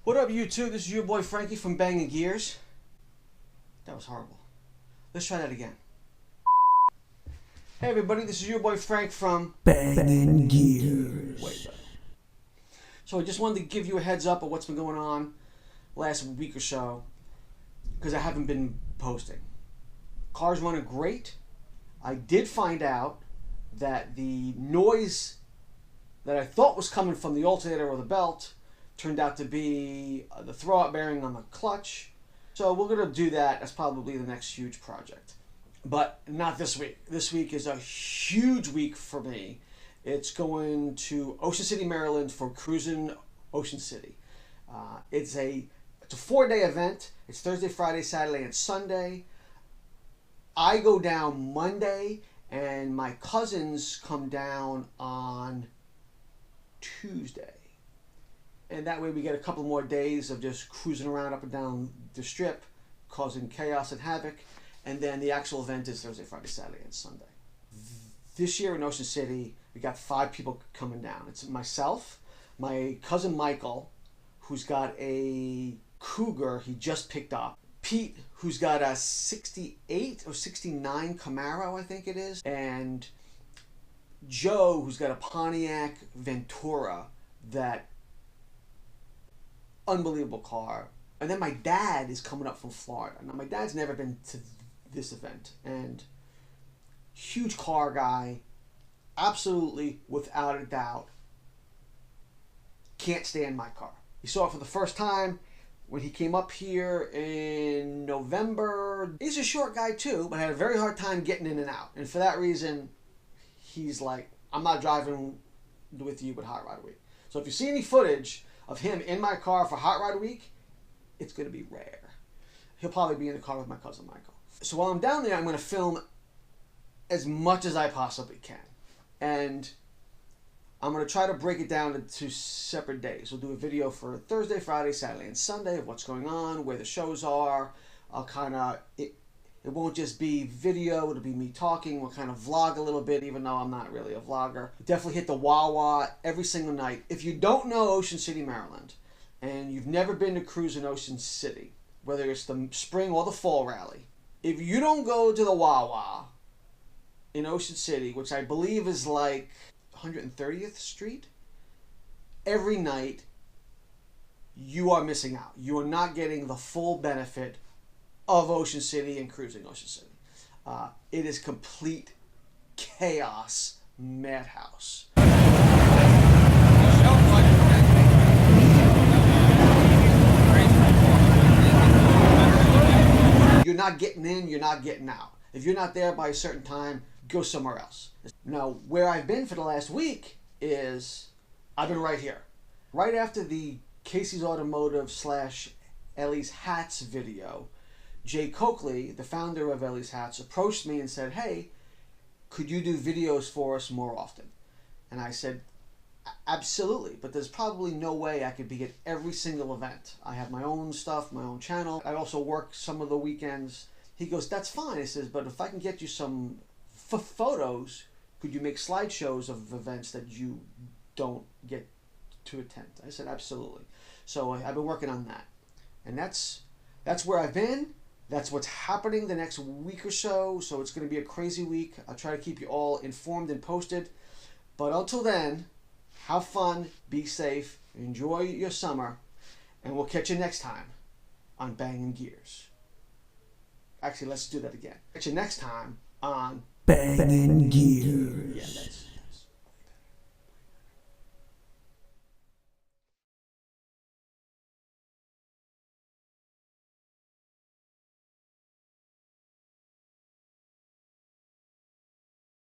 What up, YouTube? This is your boy Frankie from Bangin Gears. That was horrible. Let's try that again. Hey everybody, this is your boy Frank from Bangin Gears. Way better. So I just wanted to give you a heads up of what's been going on last week or so, because I haven't been posting. Car's running great. I did find out that the noise that I thought was coming from the alternator or the belt turned out to be the throwout bearing on the clutch. So we're going to do that. That's probably the next huge project. But not this week. This week is a huge week for me. It's going to Ocean City, Maryland for Cruising Ocean City. It's a 4-day event. It's Thursday, Friday, Saturday, and Sunday. I go down Monday, and my cousins come down on Tuesday. And that way we get a couple more days of just cruising around up and down the strip, causing chaos and havoc. And then the actual event is Thursday, Friday, Saturday, and Sunday. This year in Ocean City, we got 5 people coming down. It's myself, my cousin Michael, who's got a Cougar he just picked up, Pete, who's got a 68 or 69 Camaro, I think it is, and Joe, who's got a Pontiac Ventura, that unbelievable car. And then my dad is coming up from Florida. Now my dad's never been to this event, and huge car guy, absolutely without a doubt can't stand my car. He saw it for the first time when he came up here in November. He's a short guy too, but had a very hard time getting in and out, and for that reason he's like, I'm not driving with you with Hot Rod Week. So if you see any footage of him in my car for Hot Rod Week, it's going to be rare. He'll probably be in the car with my cousin Michael. So while I'm down there, I'm going to film as much as I possibly can. And I'm going to try to break it down into separate days. We'll do a video for Thursday, Friday, Saturday, and Sunday of what's going on, where the shows are. I'll kind of, it won't just be video, it'll be me talking. We'll kind of vlog a little bit, even though I'm not really a vlogger. Definitely hit the Wawa every single night. If you don't know Ocean City, Maryland, and you've never been to cruise in Ocean City, whether it's the spring or the fall rally, if you don't go to the Wawa in Ocean City, which I believe is like 130th Street, every night, you are missing out. You are not getting the full benefit of Ocean City and cruising Ocean City. It is complete chaos, madhouse. You're not getting in, you're not getting out. If you're not there by a certain time, go somewhere else. Now, where I've been for the last week is, I've been right here. Right after the Casey's Automotive / Ellie's Hats video, Jay Coakley, the founder of Ellie's Hats, approached me and said, hey, could you do videos for us more often? And I said, absolutely, but there's probably no way I could be at every single event. I have my own stuff, my own channel. I also work some of the weekends. He goes, that's fine. He says, but if I can get you some photos, could you make slideshows of events that you don't get to attend? I said, absolutely. So I've been working on that. And that's where I've been. That's what's happening the next week or so. So it's going to be a crazy week. I'll try to keep you all informed and posted. But until then, have fun, be safe, enjoy your summer, and we'll catch you next time on Bangin Gears. Actually, let's do that again. Catch you next time on Bangin Gears. Yeah, that's